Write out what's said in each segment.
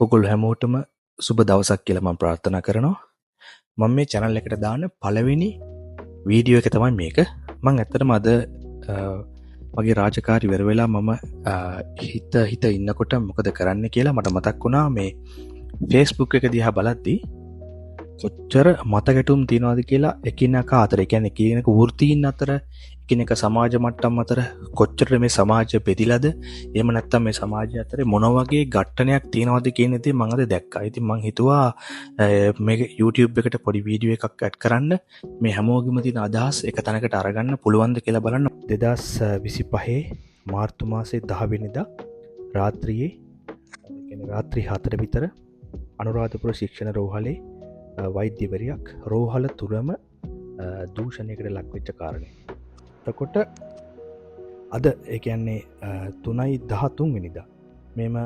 ඔගොල්ලෝ හැමෝටම සුබ දවසක් කියලා මම ප්‍රාර්ථනා කරනවා. මම මේ channel එකට දාන පළවෙනි වීඩියෝ එක තමයි මේක. මම ඇත්තටම අද මගේ රාජකාරි ඉවර වෙලා මම හිත ඉන්නකොට මොකද කරන්න කියලා මට මතක් වුණා මේ Facebook එක දිහා බලද්දී කොච්චර මතකැටුම් තියනවාද කියලා එකිනෙකා අතර, ඒ කියන්නේ එකිනෙක වෘත්තීන් අතර, එකිනෙක සමාජ මට්ටම් අතර කොච්චර මේ සමාජය බෙදිලාද, එහෙම නැත්නම් මේ සමාජය අතරේ මොන වගේ ඝට්ටනයක් තියනවාද කියන දේ මම අද දැක්කා. ඉතින් මම හිතුවා මේක YouTube එකට පොඩි වීඩියෝ එකක් ඇඩ් කරන්න, මේ හැමෝගෙම තියෙන අදහස් එක තැනකට අරගන්න පුළුවන්ද කියලා බලන්න. 2025 මාර්තු මාසේ 10 වෙනිදා රාත්‍රියේ, ඒ කියන්නේ රාත්‍රී 4 විතර අනුරාධපුර ශික්ෂණ රෝහලේ වෛද්‍යවරියක් රෝහල තුරම දූෂණයකට ලක්වෙච්ච කාරණය. එතකොට අද ඒ කියන්නේ 3/13 වෙනිදා මෙම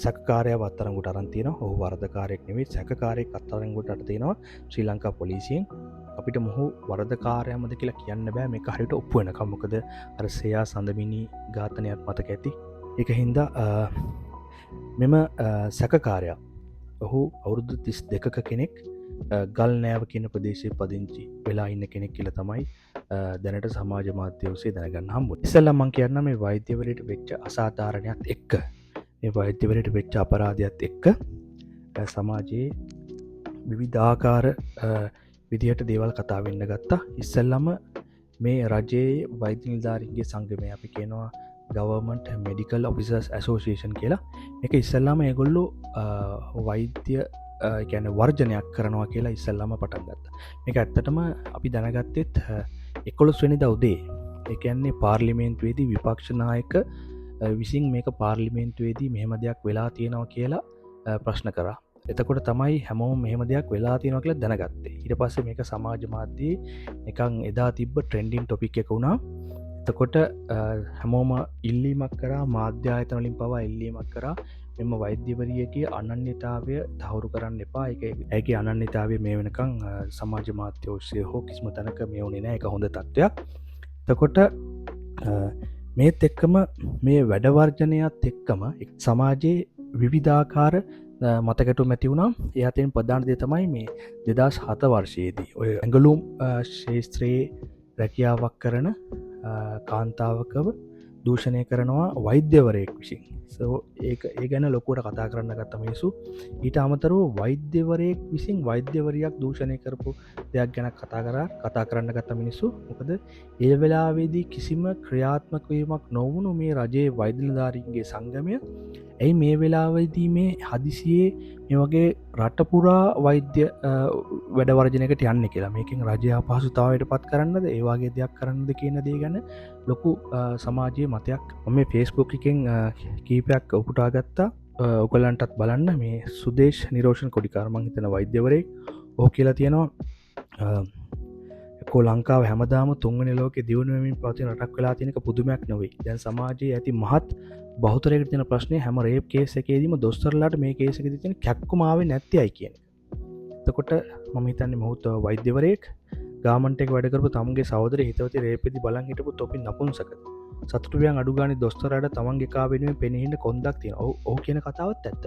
සැකකාරයව අත්අඩංගුවට අරන් තියෙනවා. ඔහු වරදකාරයෙක් නෙවෙයි, සැකකාරයෙක් අත්අඩංගුවට අරන් තියෙනවා ශ්‍රී ලංකා පොලිසියෙන්. අපිට මොහු වරදකාරයමද කියලා කියන්න බෑ මේක හරියට ඔප්පු වෙනකම්. මොකද අර සේයා සඳමිනි ඝාතනයත් මතක ඇති. ඒක හින්දා මෙම සැකකාරයා, ඔහු අවුරුදු 32ක කෙනෙක්, ගල් නෑව කියන ප්‍රදේශයේ පදිංචි වෙලා ඉන්න කෙනෙක් කියලා තමයි දැනට සමාජ මාධ්‍ය ඔස්සේ දැනගන්න හම්බුනේ. ඉස්සෙල්ලා මම කියන්නම් මේ වෛද්‍යවරයෙකුට වෙච්ච අසාධාරණයක් එක්ක, මේ වෛද්‍යවරයෙකුට වෙච්ච අපරාධයත් එක්ක සමාජයේ විවිධාකාර විදිහට දේවල් කතා වෙන්න ගත්තා. ඉස්සෙල්ලාම මේ රජයේ වෛද්‍ය නිලධාරීන්ගේ සංගමය, අපි කියනවා Government Medical Officers Association කියලා. මේක ඉස්සෙල්ලාම ඒගොල්ලෝ වෛද්‍ය කියන්නේ වර්ජනයක් කරනවා කියලා ඉස්සෙල්ලාම පටන් ගත්තා. මේක ඇත්තටම අපි දැනගත්තෙත් 11 වෙනිදා උදේ. ඒ කියන්නේ පාර්ලිමේන්තුවේදී විපක්ෂ නායක විසින් මේක පාර්ලිමේන්තුවේදී මෙහෙම දෙයක් වෙලා තියෙනවා කියලා ප්‍රශ්න කරා. එතකොට තමයි හැමෝම මෙහෙම දෙයක් වෙලා තියෙනවා කියලා දැනගත්තේ. ඊට පස්සේ මේක සමාජ මාධ්‍යයේ නිකන් එදා තිබ්බ ට්‍රෙන්ඩින් ටොපික් එක වුණා. එතකොට හැමෝම ඉල්ලීමක් කරා, මාධ්‍ය ආයතන වලින් පවා ඉල්ලීමක් කරා මෙම වෛද්‍යවරියගේ අනන්‍යතාවය තහවුරු කරන්න එපා. ඒකේ අනන්‍යතාවය මේ වෙනකන් සමාජ මාධ්‍ය ඔස්සේ හෝ කිසිම තැනක මේ වුණේ නැහැ. ඒක හොඳ තත්ත්වයක්. එතකොට මේත් එක්කම මේ වැඩ වර්ජනයත් එක්කම සමාජයේ විවිධාකාර මතකැටුම් ඇති වුණා. ඒ අතරින් ප්‍රධාන දේ තමයි මේ 2007 වර්ෂයේදී ඔය ඇඟලුම් ශාස්ත්‍රයේ රැකියාවක් කරන කාන්තාවකව දූෂණය කරනවා වෛද්‍යවරයෙක් විසින්. ඒ ගැන ලොකුවට කතා කරන්න ගත්ත මිනිස්සු. ඊට අමතරව වෛද්‍යවරයෙක් විසින් වෛද්‍යවරියක් දූෂණය කරපු දෙයක් ගැන කතා කරන්න ගත්ත මිනිස්සු. මොකද ඒ වෙලාවේදී කිසිම ක්‍රියාත්මක වීමක් නොවුණු මේ රජයේ වෛද්‍ය නිලධාරීන්ගේ සංගමය ඇයි මේ වෙලාවේදී මේ හදිසියේ මේ වගේ රටපුරා වෛද්‍ය වැඩවර්ජනයකට යන්නේ කියලා, මේකෙන් රජය අපහසුතාවයට පත් කරන්නද, ඒ වගේ දෙයක් කරන්නද කියන දේ ගැන ලොකු සමාජයේ මතයක් මම Facebook එකෙන් කීපයක් උපුටා ගත්තා. ඔයගලන්ටත් බලන්න. මේ සුදේශ් නිරෝෂන් කොඩිකාර, මං හිතන වෛද්‍යවරයෙක්, ඔහු කියලා තියෙනවා කො ලංකාව හැමදාම 3 වෙනි ලෝකයේ දියුණු වෙමින් පවතින රටක් වෙලා තියෙන එක පුදුමයක් නෙවෙයි. දැන් සමාජයේ ඇති මහත් බහුතරයකට තියෙන ප්‍රශ්නේ හැම රේප් කේස් එකේදීම දොස්තරලාට මේ කේස් එකේදී තියෙන කැක්කුම ආවේ නැත්තේ අය කියන එක. එතකොට මම හිතන්නේ මොහොත වෛද්‍යවරයෙක් ගාමන්ට් එක වැඩ කරපු තමුන්ගේ සහෝදරය හිතවතී රේපෙදි බලන් හිටපු තොපි නපුංසක. සතුටු වියන් අඩු ගානේ දොස්තරලාට තමන්ගේ කා වෙනුවෙන් පෙනහින්න කොන්දක් තියෙනවා. ඔව් කියන කතාවත් ඇත්ත.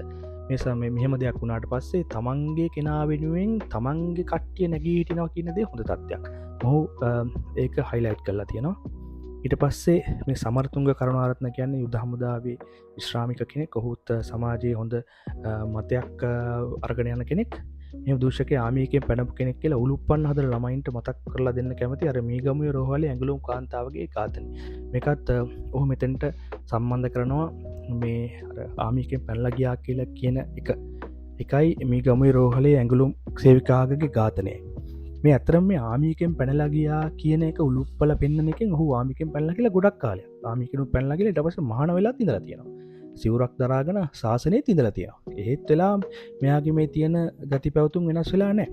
මේ මෙහෙම දෙයක් වුණාට පස්සේ තමන්ගේ කෙනා වෙනුවෙන් තමන්ගේ කට්ටිය නැගී හිටිනවා කියන දේ හොඳ තත්ත්වයක්. මොහු ඒක හයිලයිට් කරලා තියෙනවා. ඊට පස්සේ මේ සමරතුංග කරුණාරත්න කියන්නේ යුද හමුදාවේ විශ්‍රාමික කෙනෙක්. ඔහුත් සමාජයේ හොඳ මතයක් අරගෙන යන කෙනෙක්. මේ දූෂකේ ආමිකෙන් පැනපු කෙනෙක් කියලා උලුප්පන්න හදලා ළමයින්ට මතක් කරලා දෙන්න කැමති අර මීගමුවේ රෝහලේ ඇඟලුම් කාන්තාවගේ ඝාතනය. මේකත් ඔහු මෙතෙන්ට සම්බන්ධ කරනවා මේ අර ආමිකෙන් පැනලා ගියා කියලා කියන එකයි මීගමුවේ රෝහලේ ඇඟලුම් සේවිකාවගේ ඝාතනය. මේ අතරම මේ ආමිකෙන් පැනලා ගියා කියන එක උලුප්පල පෙන්නන එකෙන් ඔහු ආමිකෙන් පැනලා කියලා ගොඩක් කාලයක් ආමිකෙන් පැනලා කියලා ඊට පස්සේ මහාන වෙලාත් ඉඳලා තියෙනවා. සිවුරක් දරාගෙන ශාසනයේත් ඉඳලා තියෙනවා. ඒත් වෙලා මෙයාගේ මේ තියෙන ගති පැවතුම් වෙනස් වෙලා නැහැ.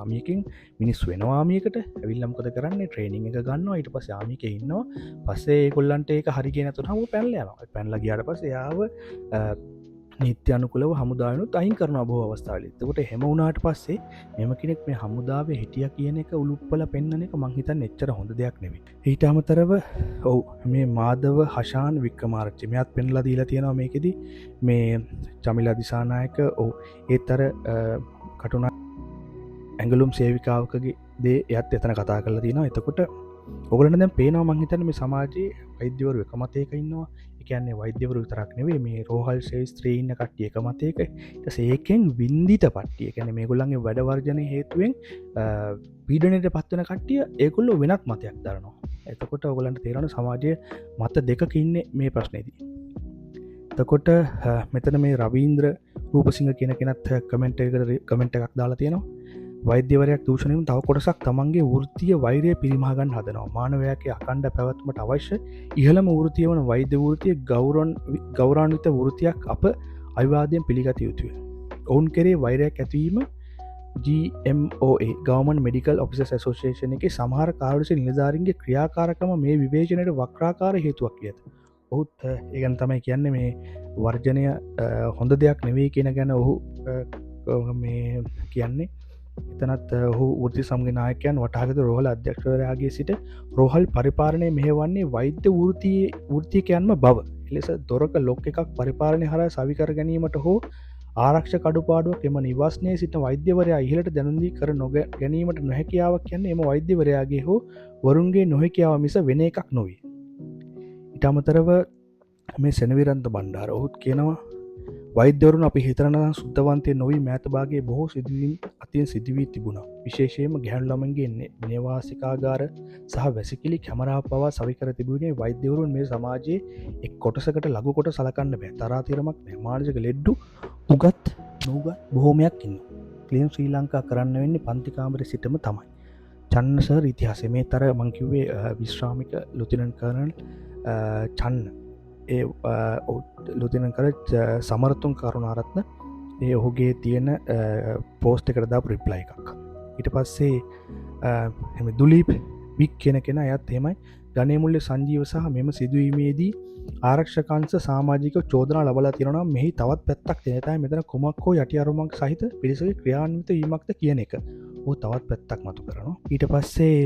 ආමිකෙන් මිනිස්සු වෙනවා ආමියකට ඇවිල්ලා මොකද කරන්නේ? ට්‍රේනින් එක ගන්නවා. ඊට පස්සේ ආමිකේ ඉන්නවා. පස්සේ ඒගොල්ලන්ට ඒක හරි ගියේ නැතුනම පැනලා යනවා. පැනලා ගියාට පස්සේ යාව නීත්‍ය අනුකූලව හමුදාවනුත් අයින් කරනවා බොහෝ අවස්ථාවල. එතකොට හැම වුණාට පස්සේ මෙම කෙනෙක් මේ හමුදාවේ හිටියා කියන එක උලුප්පල පෙන්වන එක මං හිතන්නේ එච්චර හොඳ දෙයක් නෙවෙයි. ඊට අමතරව ඔව් මේ මාධව හෂාන් වික්‍රමාරච්චි මෙයාත් පෙන්ලා දීලා තියෙනවා මේකෙදි මේ චමිලා දිසානායක ඔව් ඒතර කටුනා ඇඟලුම් සේවිකාවකගේ දේ එයත් එතන කතා කරලා තියෙනවා. එතකොට ඔයගොල්ලන්ට දැන් පේනවා මං හිතන්නේ මේ සමාජයේ වෛද්‍යවරු එක මතයක ඉන්නවා. ඒ කියන්නේ වෛද්‍යවරු විතරක් නෙවෙයි මේ රෝහල් ශාස්ත්‍රයේ ඉන්න කට්ටිය එක මතයක. ඊට පස්සේ ඒකෙන් වින්දිත කට්ටිය. ඒ කියන්නේ මේගොල්ලන්ගේ වැඩ වර්ජන හේතුවෙන් පීඩනයට පත් වෙන කට්ටිය ඒගොල්ලෝ වෙනත් මතයක් දරනවා. එතකොට ඔයගොල්ලන්ට තේරෙනවා සමාජයේ මත දෙකක ඉන්නේ මේ ප්‍රශ්නේදී. එතකොට මෙතන මේ රවීන්ද්‍ර රූපසිංහ කියන කෙනත් කමෙන්ට් එකක් දාලා තියෙනවා. වෛද්‍යවරයක් දූෂණයෙන් තව කොටසක් තමන්ගේ වෘත්තීය වෛරය පිරිමහගන්න හදනවා. මානවයාගේ අඛණ්ඩ පැවැත්මට අවශ්‍ය ඉහළම වෘත්තිය වන වෛද්‍ය වෘත්තිය ගෞරවාන්විත වෘත්තියක් අප අවිවාදයෙන් පිළිගත යුතුය. ඔවුන් කෙරේ වෛරයක් ඇතිවීම GMOA Government Medical Officers Association එකේ සමහර කාර්යශීල නිලධාරීන්ගේ ක්‍රියාකාරකම මේ විවේචනයට වක්‍රාකාර හේතුවක් කියත. ඔහුත් ඒ ගැන තමයි කියන්නේ මේ වර්ජනය හොඳ දෙයක් නෙවෙයි කියන ගැන ඔහු මේ කියන්නේ. එතනත් ඔහු වෘත්ති සමග නායකයන් වටහාගත රෝහල අධ්‍යක්ෂකවරයාගේ සිට රෝහල් පරිපාලනය මෙහෙවන්නේ වෛද්‍ය වෘත්තිකයන්ම බව. එලෙස දොරක ලොක් එකක් පරිපාලනය හරහා සවිකර ගැනීමට හෝ ආරක්ෂක අඩුපාඩුවක් එම නිවාසනයේ සිට වෛද්‍යවරයා ඉහළට දැනුම් දී කර ගැනීමට නොහැකියාවක් කියන්නේ එම වෛද්‍යවරයාගේ හෝ වරුන්ගේ නොහැකියාව මිස වෙන එකක් නොවේ. ඊට අමතරව මේ සෙනවිරන්ත බණ්ඩාර ඔහුත් කියනවා වෛද්‍යවරුන් අපි හිතරනදන් සුද්ධවන්තය නොවී මෑතභාගේ බොහෝ සිදුවීම් අතින් සිදුවී තිබුණා. විශේෂයෙන්ම ගැහැණු ළමන්ගේ නේවාසිකාගාර සහ වැසිකිලි කැමරා පවා සවිකර තිබුණේ වෛද්‍යවරුන් මේ සමාජයේ එක් කොටසකට ලඝු කොට සලකන්න බෑ. තරාතිරමක් නෑ. මානසික ලෙඩ්ඩු උගත් නුගත් බොහෝමයක් ඉන්නවා. ක්ලීන් ශ්‍රී ලංකා කරන්න වෙන්නේ පන්ති කාමරේ සිටම තමයි. චන්න සර් ඉතිහාසය මේ තර මං කිව්වේ විශ්‍රාමික ලුතිනන්ට් කර්නල් චන්න ඒ ලුතිනන්ට් කර සමරතුන් කරුණාරත්න ඒ ඔහුගේ තියෙන පෝස්ට් එකට දාපු රිප්ලයි එකක්. ඊට පස්සේ එම දුලීප් වික් කියන කෙනා එයත් එහෙමයි ගණේමුල්ලේ සංජීව සහ මෙම සිදුවීමේදී ආරක්ෂකංශ සමාජික චෝදනා ලබලා තියෙනවා. මෙහි තවත් පැත්තක් තියෙන තමයි මෙතන කුමක් හෝ යටි අරුමක් සහිත පිරිසගේ ක්‍රියාන්විත වීමක්ද කියන එක. ਉਹ තවත් පැත්තක් මතු කරනවා. ඊට පස්සේ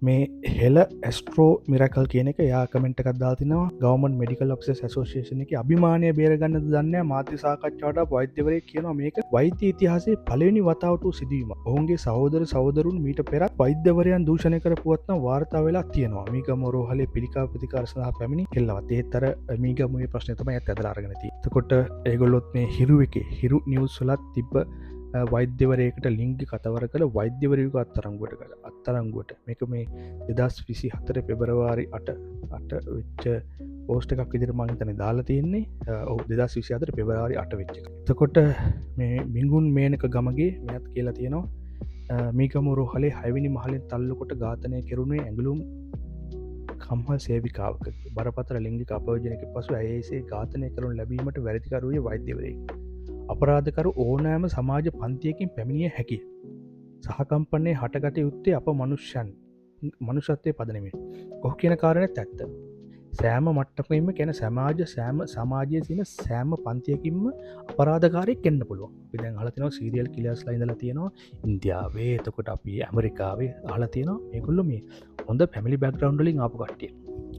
මේ හෙල ඇස්ට්‍රෝ මිරකල් කියන එක යා කමෙන්ට් එකක් දාලා තිනවා. ගවර්න්මන්ට් මෙඩිකල් ඔෆිසර්ස් ඇසෝසියේෂන් එකේ අභිමානය බේරගන්නද දන්නේ මාධ්‍ය සාකච්ඡාවට වෛද්‍යවරයෙක් කියනවා මේක වෛද්‍ය ඉතිහාසයේ පළවෙනි වතාවට සිදුවීමක්. ඔවුන්ගේ සහෝදර සහෝදරුන් මීට පෙරත් වෛද්‍යවරයන් දූෂණය කරපුවත් නම් වාර්තා වෙලා තියෙනවා. මීගම රෝහලේ පිළිකා ප්‍රතිකාර සඳහා පැමිණි කෙල්ලවත් ඒතර මීගමුවේ ප්‍රශ්නේ තමයි ඇත්තට අරගෙන තියෙන්නේ. එතකොට ඒගොල්ලොත් මේ හිරු එකේ හිරු නිවුස් වලත් තිබ්බ වෛද්‍යවරයකට ලිංගික කතවර කළ වෛද්‍යවරයෙකු අත්අඩංගුවට මේක මේ 2024 පෙබරවාරි 8 වෙච්ච පෝස්ට් එකක් විදිහට මම හිතන්නේ දාලා තියෙන්නේ. ඔව් 2024 පෙබරවාරි 8 වෙච්ච එක. එතකොට මේ මිඟුන් මේනක ගමගේ මෙයත් කියලා තියෙනවා මීගම රෝහලේ 6 වෙනි මහලෙන් තල්ලු කොට ඝාතනය කෙරුණේ ඇඟලුම් කම්හල් සේවිකාවක. බරපතල ලිංගික අපයෝජනයක පසු ඇයේසේ ඝාතනය කරනු ලැබීමට වැරදිකරුවේ වෛද්‍යවරයෙක්. අපරාධකරු ඕනෑම සමාජ පන්තියකින් පැමිණිය හැකිය. සහකම්පන්නේ හටගත යුත්තේ අප මනුෂ්‍යත්වය පදනමින්. ඔහු කියන කාරණයත් ඇත්ත. සෑම මට්ටමකින්ම කියන සමාජයේ තියෙන සෑම පන්තියකින්ම අපරාධකාරයෙක් එන්න පුළුවන්. අපි දැන් අහලා තියෙනවා සීරියල් කිලර්ස්ලා ඉඳලා තියෙනවා ඉන්දියාවේ, එතකොට අපි ඇමරිකාවේ අහලා තියෙනවා මේගොල්ලෝ මේ හොඳ ෆැමිලි බෑග්ග්‍රවුන්ඩ් වලින් ආපු කට්ටිය.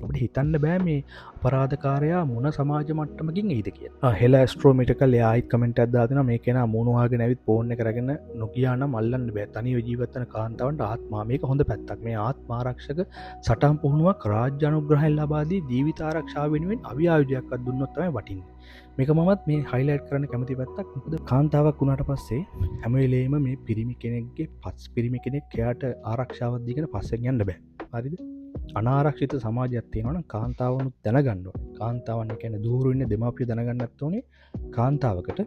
අපිට හිතන්න බෑ මේ අපරාධකාරයා මොන සමාජ මට්ටමකින් එයිද කියලා. හෙල ඇස්ට්‍රෝමිටකල් එයායිත් කමෙන්ට් එකක් දාලා දෙනවා මේ කෙනා මූණ වහගෙන ඇවිත් ෆෝන් එක කරගෙන නොකියා නම් අල්ලන්න බෑ. තනියම ජීවත් වෙන කාන්තාවන්ට ආත්මා මේක හොඳ පැත්තක්. මේ ආත්ම ආරක්ෂක සටන් පුහුණුවක් රාජ්‍ය අනුග්‍රහයෙන් ලබා දී ජීවිත ආරක්ෂාව වෙනුවෙන් අවිආයුධයක්වත් දුන්නොත් තමයි වටින්නේ. මේක මමත් මේ හයිලයිට් කරන්න කැමති පැත්තක්. මොකද කාන්තාවක් වුණාට පස්සේ හැම වෙලේම මේ පිරිමි කෙනෙක්ගේ පිරිමි කෙනෙක් එයාට ආරක්ෂාවක් දීගෙන පස්සෙන් යන්න බෑ. හරිද? අනාරක්ෂිත සමාජයක් තියෙනවා නම් කාන්තාවනුත් දැනගන්න ඕනේ. කාන්තාවන් කියන්නේ දුහුරු ඉන්න දෙමාපියෝ දැනගන්නත් ඕනේ. කාන්තාවකට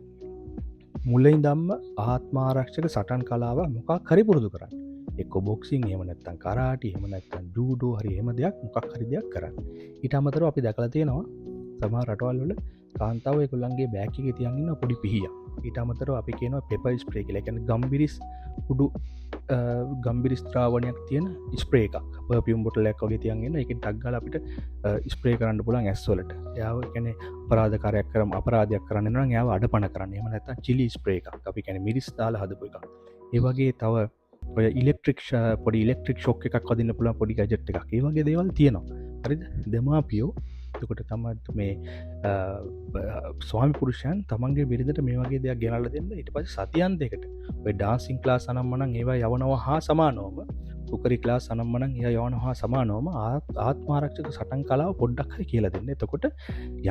මුලින්දම්ම ආත්මාරක්ෂක සටන් කලාව මොකක් හරි පුරුදු කරන්න. එක්ක බොක්සිං, එහෙම නැත්නම් කරාටි, එහෙම නැත්නම් ජූඩෝ හරි එහෙම දෙයක් මොකක් හරි දෙයක් කරන්න. ඊට අමතරව අපි දැකලා තියෙනවා සමහර රටවල් වල කාන්තාවෝ ඒගොල්ලන්ගේ බෑග් එකේ තියන් ඉන්න පොඩි පිහියක්. ඊට අමතරව අපි කියනවා පෙපර් ස්ප්‍රේ කියලා. ඒ කියන්නේ ගම්බිරිස් උඩු ගම්බිරිස් ද්‍රාවණයක් තියෙන ස්ප්‍රේ එකක්. පර්ෆියුම් බොටල් එකක් වගේ තියන් ඉන්න. ඒකෙන් ටක් ගාලා අපිට ස්ප්‍රේ කරන්න පුළුවන් ඇස් වලට. එයාව කියන්නේ අපරාධයක් කරන්න නම් එයාව අඩපණ කරන්න. එහෙම නැත්නම් චිලි ස්ප්‍රේ එකක්. අපි කියන්නේ මිරිස් දාලා හදපු එකක්. ඒ වගේ තව ඔය පොඩි ඉලෙක්ට්‍රික් ෂොක් එකක් වදින්න පුළුවන් පොඩි ගැජට් එකක්. ඒ වගේ දේවල් තියෙනවා. හරිද? දෙමාපියෝ එතකොට තමයි මේ ස්වාමි පුරුෂයන් තමන්ගේ බිරිඳට මේ වගේ දෙයක් ගෙනල්ලා දෙන්න. ඊට පස්සේ සතියන්තයකට ඔය ඩාන්සින් ක්ලාස් අනම්මනම් ඒවා යවනවා හා සමානවම කුකරි ක්ලාස් අනම්මනම් ඒවා යවනවා හා සමානවම ආත්මාරක්ෂක සටන් කලාව පොඩ්ඩක් හරි කියලා දෙන්න. එතකොට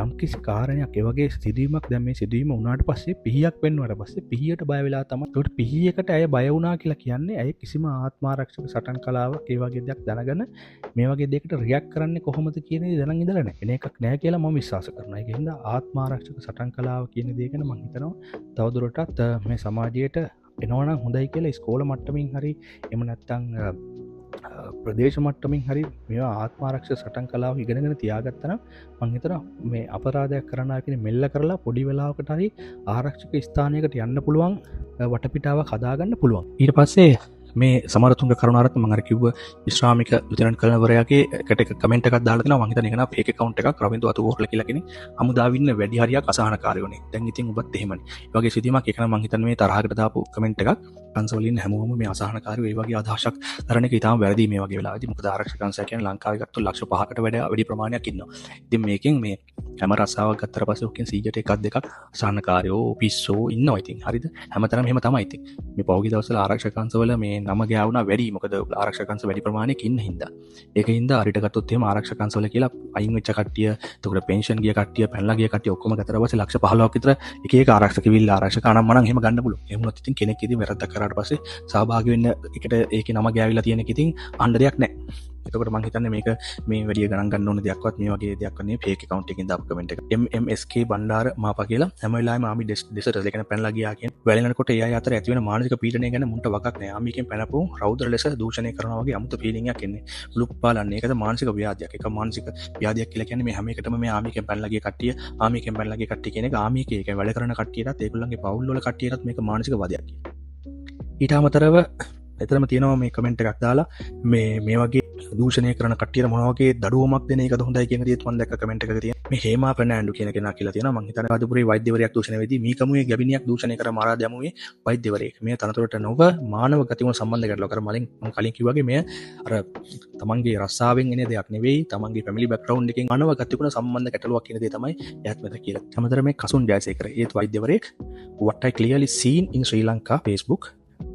යම්කිසි කාරණයක් ඒ වගේ සිදුවීමක් දැන් මේ සිදුවීම වුණාට පස්සේ පිහියක් වෙන්නවට පස්සේ පිහියට බය වෙලා තමයි. ඒකට පිහියකට ඇය බය වුණා කියලා කියන්නේ ඇය කිසිම ආත්මාරක්ෂක සටන් කලාවක් ඒ වගේ දෙයක් දැනගෙන මේ වගේ දෙයකට රියැක්ට් කරන්නේ කොහොමද කියන දේ දැනන් ඉඳලා නැහැ. එන එකක් නැහැ කියලා මම විශ්වාස කරනවා. ඒක හින්දා ආත්මාරක්ෂක සටන් කලාව කියන දේ ගැන මම හිතනවා තවදුරටත් මේ සමාජයට එනවනම් හොඳයි කියලා ඉස්කෝල මට්ටමින් හරි එහෙම නැත්නම් ප්‍රදේශ මට්ටමින් හරි මේවා ආත්මාරක්ෂක සටන් කලාව ඉගෙනගෙන තියාගත්තා නම් මම හිතනවා මේ අපරාධයක් කරන්න ආගෙන මෙල්ල කරලා පොඩි වෙලාවකට හරි ආරක්ෂක ස්ථානයකට යන්න පුළුවන් වටපිටාවක් හදාගන්න පුළුවන්. ඊට පස්සේ මේ සමරතුංග කරුණාරත්න මම අර කිව්ව ඉස්ලාමික ලුතිනන්ට් කර්නල්වරයාගේ එකට එක කමෙන්ට් එකක් දාලා තිනවා. මම හිතන්නේ ඒක නා ෆේක් account එකක් රවින්දු අතුගෝරලා කියලා කෙනෙක් හමුදාවේ ඉන්න වැඩි හරියක් අසහනකාරයෝනේ. දැන් ඉතින් ඔබත් එහෙමනේ. ඒ වගේ සිදුවීමක් ඒක නම් මම හිතන්නේ මේ තරහකට දාපු කමෙන්ට් එකක් කන්සෝල් ඉන්න හැමෝම මේ අසහනකාරයෝ ඒ වගේ අදහසක් දරන එක ඉතාම වැරදි මේ වගේ වෙලාවදී. මොකද ආරක්ෂක අංශය කියන්නේ ලංකාවේ ගත්තොත් ලක්ෂ 5කට වැඩි ප්‍රමාණයක් ඉන්නවා. ඉතින් මේකෙන් මේ හැම රස්සාවක් ගත්තට පස්සේ ඔකෙන් 100ට එකක් දෙකක් අසහනකාරයෝ පිස්සෝ ඉන්නවා. ඉතින් හරිද? හැමතැනම එහෙම තමයි. ඉතින් මේ පෞද්ගලික දවස්වල ආරක්ෂක අංශවල මේ නම ගෑවුනා වැඩි. මොකද ආරක්ෂක අංශ වැඩි ප්‍රමාණයක් ඉන්න හින්දා. ඒක හින්දා හරියට ගත්තොත් එහෙම ආරක්ෂක අංශවල කියලා අයින් වෙච්ච කට්ටිය, එතකොට පෙන්ෂන් ගිය කට්ටිය, පැනලා ගිය කට්ටිය ඔක්කොම ගත්තට පස්සේ ලක්ෂ 15ක් විතර එක එක ආරක්ෂක විල් ආරක්ෂක අනම්මනම් එහෙම ගන්න පුළුවන්. එහෙම වුණොත් ඉතින් කෙනෙක් ඉතින් වැරද්දක් කරාට පස්සේ සහභාගී වෙන්න එකට ඒකේ නම ගෑවිලා තියෙන එක ඉතින් අහන්න දෙයක් නැහැ. එතකොට මම හිතන්නේ මේක මේ වැඩි ගණන් ගන්න ඕන දෙයක්වත් මේ වගේ දෙයක් නෙවෙයි. ෆේක් account එකකින් දාපු කමෙන්ට් එක. MMSK බණ්ඩාර මාපා කියලා හැම වෙලාවෙම ආමි දෙසට ඒ කියන්නේ පැනලා ගියා කියන වැළෙනකොට ඒ අය අතර ඇති වෙන මානසික පීඩනය ගැන මුන්ට වගක් නැහැ. ආමිකෙන් පැනපු රෞද්‍ර ලෙස දූෂණය කරනවා වගේ අමුතු ෆීලිං එකක් එන්නේ. ලුප් පාලන්නේ. ඒකද මානසික ව්‍යාධියක්. ඒක මානසික ව්‍යාධියක් කියලා කියන්නේ මේ හැම එකටම මේ ආමිකෙන් පැනලා ගිය කට්ටිය, ආමිකෙන් පැනලා ගිය කට්ටිය කියන එක ආමිකේ ඒක වැඩ කරන කට්ටියටත් ඒගොල්ලන්ගේ පවුල් වල කට්ටියටත් මේක මානසික වදයක් කියලා. ඊට අමතරව එතරම් තියෙනවා මේ කමෙන්ට් එකක් දාලා මේ වගේ දූෂණය කරන කට්ටියට මොනවා වගේ දඩුවමක් දෙන එකද හොඳයි කියන දේත් මම දැක්ක කමෙන්ට් එකක තියෙනවා. මේ හේමා ප්‍රනාන්ඩු කියන කෙනා කියලා තියෙනවා. මම හිතන්නේ රාජපුරේ වෛද්‍යවරයෙක් දූෂණය වෙදී මීකමුවේ ගැබිනියක් දූෂණය කර මරා දැමුවේ වෛද්‍යවරයෙක්. මේ තනතුරට නොව මානව ගතිගුණ සම්බන්ධ ගැටලුවක්. අර මම කලින් කිව්වා වගේ මේ අර තමන්ගේ රස්සාවෙන් එන දෙයක් නෙවෙයි, තමන්ගේ ෆැමිලි බෑග්ග්‍රවුන්ඩ් එකෙන් මානව ගතිගුණ සම්බන්ධ ගැටලුවක් කියන දේ තමයි එයාත් මෙතන කියලා. හැමතැනම මේ කසුන් ජයසේකර ඒත් වෛද්‍යවරයෙක්. What I clearly seen in Sri Lanka Facebook,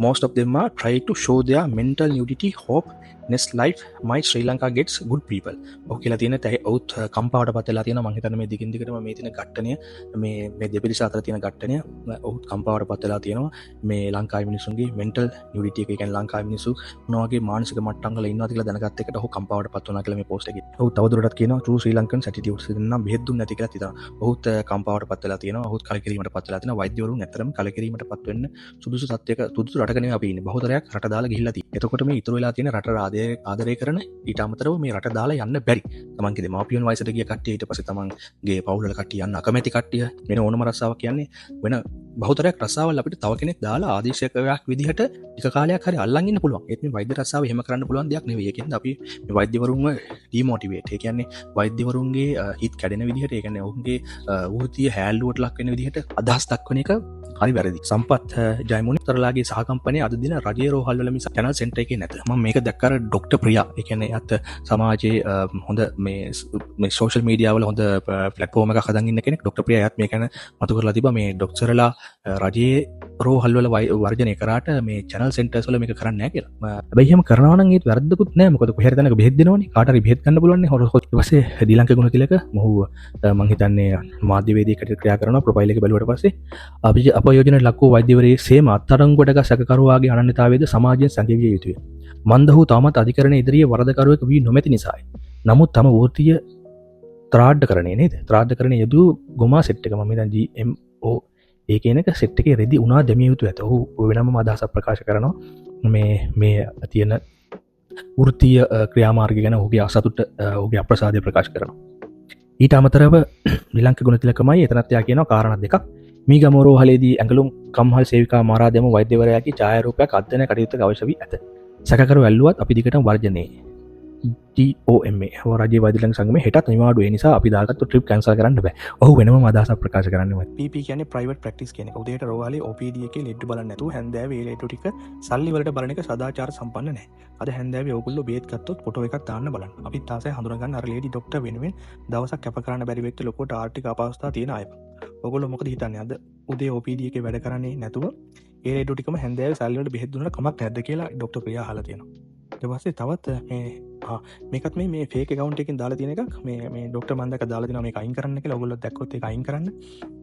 most of them are try to show their mental nudity, hope, next life my Sri Lanka gets good people. ඔව් කියලා තියෙන ඔවුත් කම්පාවට පත් වෙලා තියෙනවා. මම හිතන්නේ මේ දිගින් දිගටම මේ තියෙන ඝට්ටනය මේ දෙපිරිස අතර තියෙන ඝට්ටනය ඔවුත් කම්පාවට පත් වෙලා තියෙනවා. මේ ලංකාවේ මිනිසුන්ගේ mental nudity එක කියන්නේ ලංකාවේ මිනිස්සු මොනවා වගේ මානසික මට්ටම් වල ඉන්නවද කියලා දැනගත්ත එකට ඔහු කම්පාවට පත් වුණා කියලා මේ පෝස්ට් එකේ. ඔව් තවදුරටත් කියනවා true Sri Lankan attitudes නම් බෙහෙත් දුන්නේ නැති කියලා හිතනවා. ඔහුත් කම්පාවට පත් වෙලා තියෙනවා. ඔහුත් කලකිරීමට පත් වෙලා තියෙනවා. වෛද්‍යවරුන් ඇත්තටම කලකිරීමට පත් වෙන්න සුදුසු සත්‍යක සුදුසු රටක නෙවෙයි අපි ඉන්නේ. බහුතරයක් රට දාලා ගිහිල්ලා තියෙනවා. එතකොට මේ ඉතුරු වෙලා තියෙන රට ආදරය කරන ඊට අමතරව මේ රට දාලා යන්න බැරි. තමන්ගේ දෙමාපියන් වයසට ගිය කට්ටිය ඊට පස්සේ තමන්ගේ පවුල් වල කට්ටිය යන්න අකමැති කට්ටිය වෙන ඕනම රස්සාවක් කියන්නේ වෙන බහුතරයක් රස්සාවල් අපිට තව කෙනෙක් දාලා ආදේශයක් විදිහට ටික කාලයක් හරි අල්ලන් ඉන්න පුළුවන්. ඒත් මේ වෛද්‍ය රස්සාව එහෙම කරන්න පුළුවන් දෙයක් නෙවෙයි. ඒකෙන්ද අපි මේ වෛද්‍යවරුන්ව ඩිමෝටිවේට්. ඒ කියන්නේ වෛද්‍යවරුන්ගේ හිත කැඩෙන විදිහට, ඒ කියන්නේ ඔවුන්ගේ වෘත්තීය හැල්ලුවට ලක් වෙන විදිහට අදහස් දක්වන එක හරි වැරදි. සම්පත් ජයමුනිතරලාගේ සහ කම්පැනි අද දින රජයේ රෝහල් වල මිස channel center එකේ නැත. මම මේක දැක්ක අර ડોක්ටර් ප්‍රියා. ඒ කියන්නේ එයාත් සමාජයේ හොඳ මේ සෝෂල් මීඩියා වල හොඳ ප්ලැට්ෆෝම් එකක් හදන් ඉන්න කෙනෙක්. ડોක්ටර් ප්‍රියා එයාත් මේ ගැන මතු කරලා තිබා මේ ડોක්ටර්ලා රජයේ රෝහල් වල වර්ජනය කරාට මේ channel centers වල මේක කරන්නේ නැහැ කියලා. හැබැයි එහෙම කරනවා නම් ඒත් වැරද්දකුත් නැහැ. මොකද කොහේ හරි තැනක බෙහෙත් දෙනවනේ. කාට හරි බෙහෙත් ගන්න පුළුවන් නේ. ඊට පස්සේ දීලංක ගුණතිලක මොහු මම හිතන්නේ මාධ්‍යවේදියෙක් ක්‍රියා කරනවා. ප්‍රොෆයිල් එක බැලුවට පස්සේ අපයෝජනයට ලක් වූ වෛද්‍යවරයෙක් සේම අත්අඩංගුවට ගත් සැකකරුවාගේ අනන්‍යතාවයද සමාජයෙන් සැඟවිය යුතුය. මන්ද වූ තවමත් අධිකරණ ඉදිරියේ වරදකරුවෙක් වී නොමැති නිසායි. නමුත් තම වෘත්තීය ත්‍රාඩ්‍යකරණය නේද? ත්‍රාඩ්‍යකරණය යෙදූ ගොමා සෙට් එක මම හිතන්නේ GMO ඒ කියන එක සෙට් එකේ රෙදි උනා දෙමිය යුතු ඇත. ඔහු වෙනම අදහසක් ප්‍රකාශ කරනවා මේ තියෙන වෘත්තීය ක්‍රියාමාර්ග ගැන ඔහුගේ අසතුට ඔහුගේ අප්‍රසාදය ප්‍රකාශ කරනවා. ඊට අමතරව ශ්‍රී ලංක ගුණතිලකමයි එතනත් යා කියනවා කාරණා දෙකක්. මීගමරෝහලේදී ඇඟලුම් කම්හල් සේවිකා මරාදම වෛද්‍යවරයාගේ ඡායාරූපයක් අධ්‍යයන කටයුත්තක අවශ්‍ය වී ඇත. සැකකරු ඇල්ලුවත් අපි දිගට වර්ජනයේ TOMA රජ වදිලන් සංගම හෙටත් නිවාඩුව නිසා අපි දාගත්තු ට්‍රිප් කැන්සල් කරන්න බෑ. ඔහු වෙනම අදහසක් ප්‍රකාශ කරන්න. PP කියන්නේ ප්‍රයිවට් ප්‍රැක්ටිස් කියන එක. උදේට රෝහලේ OPD එකේ ලෙඩ බලන්න නැතුව හැන්දෑවේ ඒ ලෙඩ ටික සල්ලි වලට බලන එක සදාචාර සම්පන්න නැහැ. අද හැන්දෑවේ ඕගොල්ලෝ බේත් ගත්තොත් ෆොටෝ එකක් දාන්න බලන්න. අපිත් ආසයි හඳුනගන්න අර ලේඩි ડોක්ටර් වෙනුවෙන් දවසක් කැප කරන්න බැරි වෙච්ච ලොකුට ආර්ථික අපහසුතාව තියෙන අය. ඔගොල්ලෝ මොකද හිතන්නේ අද උදේ OPD එකේ වැඩ කරන්නේ නැතුව ඒ ලෙඩ ටිකම හැන්දෑවේ සල්ලි වලට බෙහෙත් දුන්නා කමක් නැද්ද කියලා ડોක්ටර් ප්‍රියා අහලා තියෙනවා. ඊට පස්සේ තවත් මේකත් මේ ෆේක් account එකකින් දාලා තියෙන එකක් මේ ડોක්ටර් මන්දක දාලා දෙනවා මේක අයින් කරන්න කියලා. ඔයගොල්ලෝ දැක්කොත් ඒක අයින් කරන්න.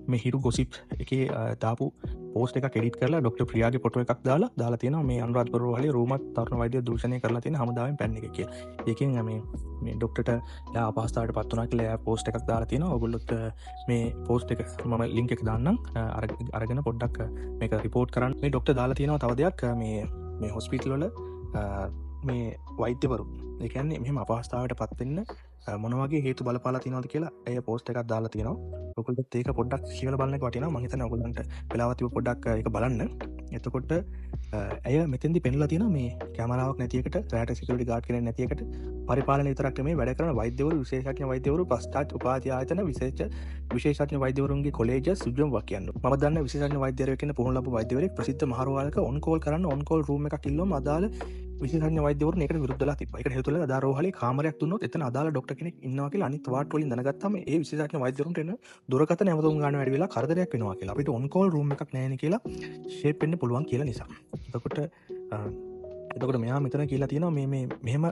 මේ හිරු ගොසිප් එකේ දාපු පෝස්ට් එකක් එඩිට් කරලා ડોක්ටර් ප්‍රියාගේ ෆොටෝ එකක් දාලා තියෙනවා මේ අනුරාධපුර රෝහලේ රූමත් තරුණ වෛද්‍ය දූෂණය කරලා තියෙන හමුදාවෙන් පැන්න එක කියලා. ඒකෙන් මේ ડોක්ටර්ට යා අපහසුතාවයට පත් වුණා කියලා එයා පෝස්ට් එකක් දාලා තියෙනවා. ඔයගොල්ලොත් මේ පෝස්ට් එක මම ලින්ක් එක දාන්නම්. අරගෙන පොඩ්ඩක් මේක රිපෝට් කරන්න. මේ ડોක්ටර් දාලා තියෙනවා තව දෙයක් මේ හොස්පිටල් වල මේ වෛද්‍යවරු එකන්නේ මෙම අපහස්ථාවට පත්වෙන්න මොනවගේ හේතු බලපාලා තිනවද කියලා ඇය පෝස්ට් එකක් දාලා තියෙනවා. ඔයගොල්ලොත් ඒක පොඩ්ඩක් කියලා බලන්න වටිනවා. මම හිතන්නේ ඔයගොල්ලන්ට වෙලාවක් තිබ්බ පොඩ්ඩක් ඒක බලන්න. එතකොට ඇය මෙතෙන්දි පෙන්ලා තියෙනවා මේ කැමරාවක් නැති එකට රැට සිකියුරිටි ගාඩ් කෙනෙක් නැති එකට පරිපාලන විතරක් නෙමෙයි වැඩ කරන වෛද්‍යවරු විශේෂඥ වෛද්‍යවරු පස්තාච් උපාධි ආයතන විශේෂඥ වෛද්‍යවරුන්ගේ කොලේජ් සුජම් වකියන්න. මම දන්න විශේෂඥ වෛද්‍යවරයෙක් ඉන්න පුහුණු ලැබු වෛද්‍යවරයෙක් ප්‍රසිද්ධ මහරෝහලක ඔන් කෝල් කරන්න ඔන් කෝල් රූම් එකක් ඉල්ලුවම අදාළ විශේෂඥ වෛද්‍යවරුන් ඒකට විරුද්ධලා තිබ්බා. ඒකට හේතුව අදාළ රෝහලේ කාමරයක් දුන්නොත් එතන අදාළ ડોක්ටර් කෙනෙක් ඉන්නවා කියලා අනිත් වාට් වලින් දැනගත්තාම ඒ විශේෂඥ වෛද්‍යවරුන්ට එන දුරකථන ඇමතුම් ගන්න වැඩි වෙලා කරදරයක් වෙනවා කියලා. අපිට ඔන් කෝල් රූම් එකක් නැහැ නේ කියලා ෂේප් වෙන්න පුළුවන් කියලා නිසා. එතකොට මෙයා මෙතන කියලා තියෙනවා මෙහෙම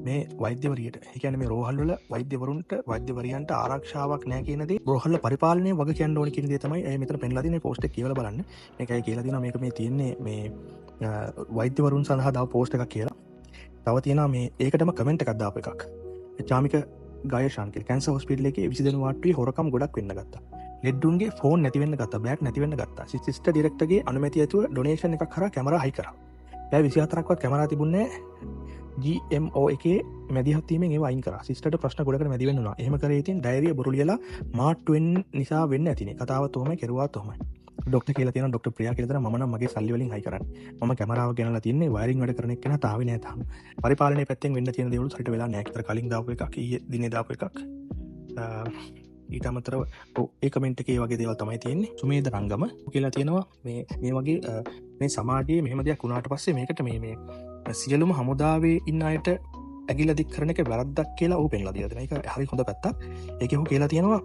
මේ වෛද්‍යවරියට ඒ කියන්නේ මේ රෝහල් වල වෛද්‍යවරුන්ට වෛද්‍යවරියන්ට ආරක්ෂාවක් නැහැ කියන දේ රෝහල් පරිපාලනයේ වග කියන්න ඕනේ කියන දේ තමයි මෙතන පෙන්ලා තියෙන පෝස්ට් එක කියවලා බලන්න. මේකයි කියලා තියෙනවා මේක මේ තියෙන්නේ මේ වෛද්‍යවරුන් සඳහා දාව පෝස්ට් එකක් කියලා. තව තියෙනවා මේ ඒකටම කමෙන්ට් එකක් දාපු එකක්. චාමික ගායශාන් කියලා කැන්සර් හොස්පිටල් එකේ 20 දෙනෙකු වාට්ටුවේ හොරකම් ගොඩක් වෙන්න ගත්තා. ලෙඩ්ඩුන්ගේ ෆෝන් නැති වෙන්න ගත්තා. බෑග් නැති වෙන්න ගත්තා. සිස්ටර් ඩිරෙක්ටර්ගේ අනුමැතිය ඇතුව ඩොනේෂන් එකක් කරා කැමරා හයි කරා. පැය 24ක්වත් කැමරා තිබුණේ GMO එකේ මැදිහත් වීමෙන් ඒව අයින් කරා. සිස්ටර්ට ප්‍රශ්න ගොඩකට මැදි වෙන්න උනා. එහෙම කරේ ඉතින් ඩයරිය බොරු ලියලා මාට් වෙන්න නිසා වෙන්න ඇතිනේ. කතාව තෝමයි කෙරුවා තෝමයි. ඩොක්ටර් කියලා තියෙනවා ඩොක්ටර් ප්‍රියා කියලා දෙනවා මම නම් මගේ සල්ලි වලින් හයි කරන්නේ. මම කැමරාව ගෙනලා තින්නේ වයරින් වැඩ කරන එක්කෙනා තාවේ නෑ තාම. පරිපාලනයේ පැත්තෙන් වෙන්න තියෙන දේවල් හරියට වෙලා නෑ. ඒතර කලින් දාපු එකක් ඊයේ දිනේ දාපු එකක්. ඊට අමතරව ඒ කමෙන්ට් එකේ වගේ දේවල් තමයි තියෙන්නේ. සුමේද රංගම කියලා තියෙනවා මේ වගේ මේ සමාජයේ මෙහෙම දෙයක් වුණාට පස්සේ මේකට මේ සියලුම හමුදාවේ ඉන්න අයට ඇගිල්ල දික් කරන එක වැරද්දක් කියලා ඌ පෙන්ලා දීලා දෙනවා. ඒක හරි හොඳ පැත්තක්. ඒකේ ඌ කියලා තියෙනවා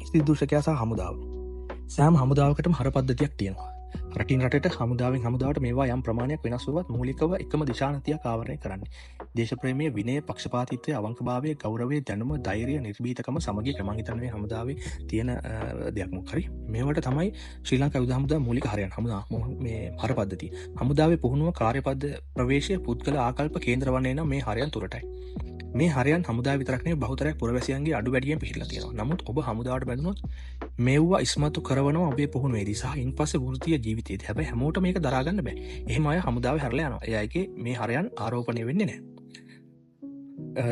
ස්ථිරදූෂකයා සහ හමුදාව. සෑම හමුදාවකටම හර පද්ධතියක් තියෙනවා. රටින් රටට හමුදාවෙන් හමුදාවට මේවා යම් ප්‍රමාණයක් වෙනස් වුවත් මූලිකව එකම දිශානතියක් ආවරණය කරන්නේ. දේශප්‍රේමයේ විනය, පක්ෂපාතීත්වය, අවංකභාවය, ගෞරවය, දැනුම, ධෛර්යය, නිර්භීතකම, සමගිය මම හිතන්නේ මේ හමුදාවේ තියෙන දෙයක් මොකක් හරි. මේවට තමයි ශ්‍රී ලංකා යුද හමුදා මූලික හරයන්. හමුදා මේ හර පද්ධතිය. හමුදාවේ පුහුණුව, කාර්යපද්ධ ප්‍රවේශය, පුද්ගල ආකල්ප කේන්ද්‍ර වන්නේ නම් මේ හරයන් තුරටයි. මේ හරයන් හමුදාව විතරක් නෙවෙයි බහුතරයක් පුරවැසියන්ගේ අඩු වැඩියෙන් පිළිලා තියෙනවා. නමුත් ඔබ හමුදාවට බැඳුනොත් මේවා ඉස්මතු කරනවා ඔබේ පුහුණුවේදී සහ ඉන්පස්සේ වෘත්තීය ජීවිතයේදී. හැබැයි හැමෝටම මේක දරා ගන්න බෑ. එහෙම අය හමුදාවේ හැරලා යනවා. ඒ අයගේ මේ හරයන් ආරෝපණය වෙන්නේ නැහැ.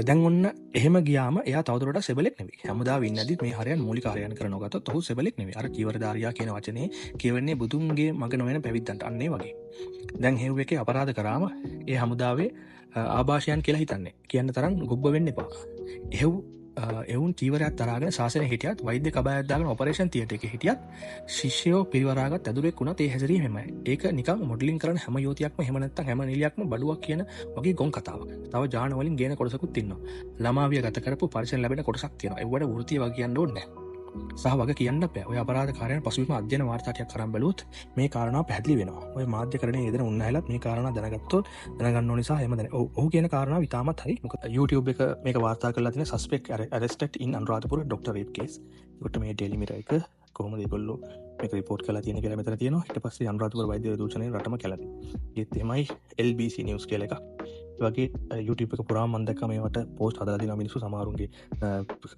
දැන් ඔන්න එහෙම ගියාම එයා තවදුරටත් සෙබලෙක් නෙවෙයි. හමුදාවේ ඉන්නදිත් මේ හරයන් මූලික හරයන් කරනවා ගත්තොත් ඔහු සෙබලෙක් නෙවෙයි. අර කීවරධාරියා කියන වචනේ කියවන්නේ බුදුන්ගේ මග නොවන පැවිද්දන්ට අන්නේ වගේ. දැන් හේව් එකේ අපරාධ කරාම ඒ හමුදාවේ ආభాෂයන් කියලා හිතන්නේ. කියන්න තරම් ගොබ්බ වෙන්න එපා. එවුන් චීවරයක් තරාගෙන ශාසනය හිටියත් වෛද්‍ය කබායක් දාගෙන ඔපරේෂන් තියටර් එකේ හිටියත් ශිෂ්‍යයෝ පිරිවරාගත් ඇදුරෙක් වුණත් ඒ හැසිරීම හැමයි. ඒක නිකන් මොඩලින් කරන හැම යෝතියක්ම එහෙම නැත්නම් හැම නිලියක්ම බඩුවක් කියන වගේ ගොන් කතාවක්. තව ජාන වලින් ගේන කොටසකුත් ඉන්නවා. ළමාවිය ගත කරපු පරිසර ලැබෙන කොටසක් තියෙනවා. ඒවට වෘත්තීය වගේ කියන්න ඕනේ නැහැ. සහ වග කියන්න බෑ. ඔය අපරාධකාරයන් පසුබිම අධ්‍යයන වාර්තා ටිකක් කරන් බැලුවොත් මේ කාරණා පැහැදිලි වෙනවා. ඔය මාධ්‍යකරණයේ යෙදෙන උන්වහන්සේලාත් මේ කාරණා දැනගත්තොත් දැනගන්න ඕන නිසා එහෙම දැන. ඔහු කියන කාරණාව ඉතාමත් හරි. මොකද YouTube එක මේක වාර්තා කරලා තියෙන suspect arrested in Anuradhapura doctor rape case. ඒකට මේ Daily Mirror එක කොහොමද ඒගොල්ලෝ මේක රිපෝට් කරලා තියෙන කියලා මෙතන තියෙනවා. ඊට පස්සේ අනුරාධපුර වෛද්‍ය දූෂණය රටම කැළදී. ඒත් එහෙමයි LBC news කියලා එකක්. වගේ YouTube එක පුරාම මම දැක්කා මේවට පෝස්ට් හදලා දෙනවා මිනිස්සු සමහරුන්ගේ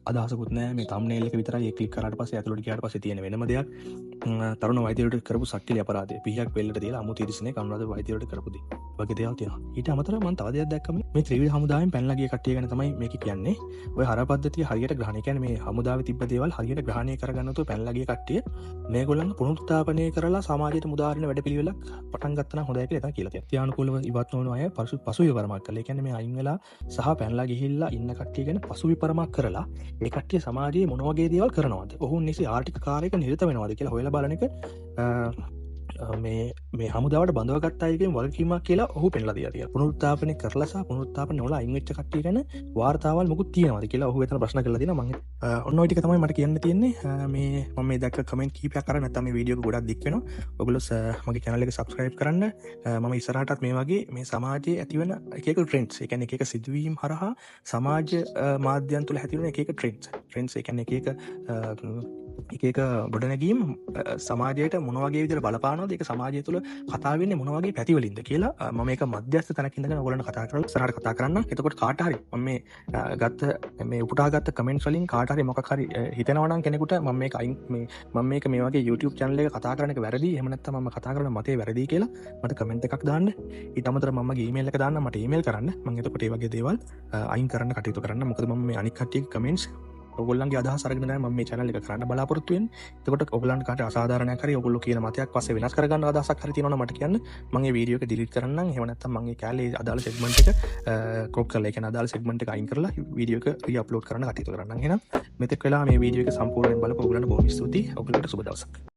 අදහසකුත් නැහැ මේ thumbnail එක විතරයි ඒ ක්ලික් කරාට පස්සේ ඇතුළට ගියාට පස්සේ තියෙන වෙනම දෙයක් තරුණ වෛද්‍යවරුන්ට කරපු සක්කිලි අපරාධය 20ක් වෙල්ලට දීලා අමු තිරිසනේ කනුරාද වෛද්‍යවරුන්ට කරපු දේ වගේ දේවල් තියෙනවා ඊට අමතරව මම තව දෙයක් දැක්කම මේ ත්‍රිවිධ හමුදාවෙන් පැනලා ගිය කට්ටිය ගැන තමයි මේක කියන්නේ. ඔය හර පද්ධතිය හරියට ග්‍රහණය කියන්නේ මේ හමුදාවේ තිබ්බ දේවල් හරියට ග්‍රහණය කරගන්න තු පැනලා ගිය කට්ටිය මේගොල්ලන් පුනරුත්ථාපනය කරලා සමාජයට මුදාහරින වැඩපිළිවෙලක් පටන් ගත්ත නම් හොඳයි කියලා එතන කියලා තියෙනවා. ත්‍යානුකූලව ඉවත් නොවන අය පසුවිපරමක් කළා. ඒ කියන්නේ මේ අයින් වෙලා සහ පැනලා ගිහිල්ලා ඉන්න කට්ටිය ගැන පසුවිපරමක් කරලා ඒ කට්ටිය සමාජයේ මොන වගේ දේවල් කරනවද? ඔවුන් නිසි ආර්ථික කාර්යයක නිරත වෙනවද කියලා හොයලා බලන එක මේ හමුදාවට බඳවගත්තයගෙන් වලකීමක් කියලා ඔහු පෙන්ලා දිය පුනරුත්ථාපනය කරලා පුනරුත්ථාපනය නොලා අයින් වෙච්ච කට්ටිය ගැන වාර්තාවල් මොකුත් තියෙනවද කියලා ඔහු එතන ප්‍රශ්න කරලා තියෙනවා. මම ඔන්න ඔය ටික තමයි මට කියන්න තියෙන්නේ. මම මේ දැක්ක කමෙන්ට් කීපයක් අරන් නැත්නම් මේ වීඩියෝ එක ගොඩක් දික් වෙනවා. ඔයගොල්ලෝ මගේ channel එක subscribe කරන්න. මම ඉස්සරහටත් මේ වගේ මේ සමාජයේ ඇතිවන එක එක trends, ඒ කියන්නේ එක එක සිදුවීම් හරහා සමාජ මාධ්‍යයන් තුළ ඇතිවන එක එක trends ඒ කියන්නේ එක ගොඩනැගීම් සමාජයට මොන වගේ විදිහට බලපානවද, ඒක සමාජය තුළ කතා වෙන්නේ මොන වගේ පැතිවලින්ද කියලා මම මේක මධ්‍යස්ථ තැනක ඉඳගෙන ඔයගොල්ලන්ට කතා කරලා ඉස්සරහට කතා කරන්න. එතකොට කාට හරි මම මේ උපුටාගත්ත කමෙන්ට්ස් වලින් කාට හරි මොකක් හරි හිතෙනවා නම් කෙනෙකුට මම මේක මේ වගේ YouTube channel එක කතා කරන එක වැරදි, එහෙම නැත්නම් මම කතා කරන මතේ වැරදි කියලා මට කමෙන්ට් එකක් දාන්න. ඊට අමතරව මම මගේ email එක දාන්න, මට email කරන්න. මම එතකොට මේ වගේ දේවල් අයින් කරන්න කටයුතු කරන්න. මොකද මම මේ අනික් කට්ටියගේ කමෙන්ට්ස් ඔයගොල්ලන්ගේ අදහස් අරගෙන තමයි මම මේ channel එක කරන්න බලාපොරොත්තු වෙන්නේ. එතකොට ඔයගොල්ලන්ට කාට අසාධාරණයක් හරි ඔයගොල්ලෝ කියන මතයක් පස්සේ වෙනස් කරගන්න අදහසක් හරි තියෙනවා නම් මට කියන්න. මම මේ වීඩියෝ එක delete කරන්නම්. එහෙම නැත්නම් මම මේ කැලේ අදාළ segment එක crop කරලා, ඒ කියන්නේ අදාළ segment එක අයින් කරලා වීඩියෝ එක re-upload කරන්න කටයුතු කරන්නම්. එහෙනම් මෙතෙක් වෙලා මේ වීඩියෝ එක සම්පූර්ණයෙන් බලපු ඔයගොල්ලන්ට බොහොම ස්තුතියි. ඔයගොල්ලන්ට සුබ දවසක්.